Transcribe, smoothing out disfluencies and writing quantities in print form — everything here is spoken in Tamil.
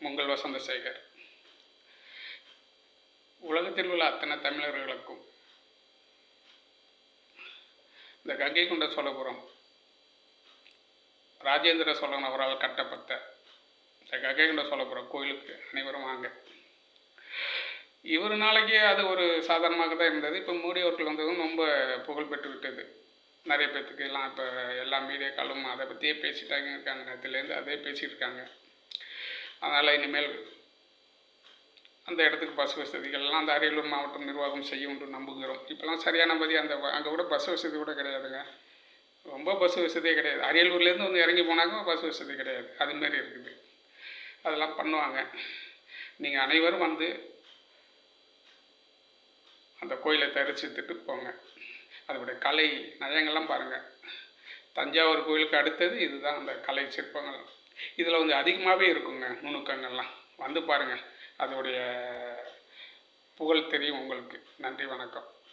உங்கள் வசந்தசேகர். உலகத்தில் உள்ள அத்தனை தமிழர்களுக்கும் இந்த கங்கை கொண்ட சோழபுரம் ராஜேந்திர சோழன் அவரால் கட்டப்பட்ட இந்த கங்கை கொண்ட சோழபுரம் கோயிலுக்கு அனைவரும் வாங்க. இவர் நாளைக்கு அது ஒரு சாதாரணமாக தான் இருந்தது. இப்போ மோடி அவர்கள் வந்ததும் ரொம்ப புகழ் பெற்று விட்டது. நிறைய பேர்த்துக்கு எல்லாம் இப்போ எல்லா மீடியாக்களும் அதை பற்றியே பேசிட்டாங்க இருக்காங்க. நேரத்துலேருந்து அதே பேசிகிட்டு இருக்காங்க. அதனால் இனிமேல் அந்த இடத்துக்கு பஸ் வசதிகள்லாம் அந்த அரியலூர் மாவட்டம் நிர்வாகம் செய்யும் என்று நம்புகிறோம். இப்போலாம் சரியான பதி அங்கே கூட பஸ் வசதி கூட கிடையாதுங்க. ரொம்ப பஸ் வசதியே கிடையாது. அரியலூர்லேருந்து வந்து இறங்கி போனாக்க பஸ் வசதி கிடையாது. அதுமாரி இருக்குது. அதெல்லாம் பண்ணுவாங்க. நீங்கள் அனைவரும் வந்து அந்த கோயிலை தரிசித்துட்டு போங்க. அதோடைய கலை நயங்கள்லாம் பாருங்கள். தஞ்சாவூர் கோயிலுக்கு அடுத்தது இதுதான் அந்த கலை சிற்பங்கள். இதில் வந்து அதிகமாகவே இருக்குங்க நுணுக்கங்கள்லாம். வந்து பாருங்கள். அதோடைய புகழ் தெரியும் உங்களுக்கு. நன்றி, வணக்கம்.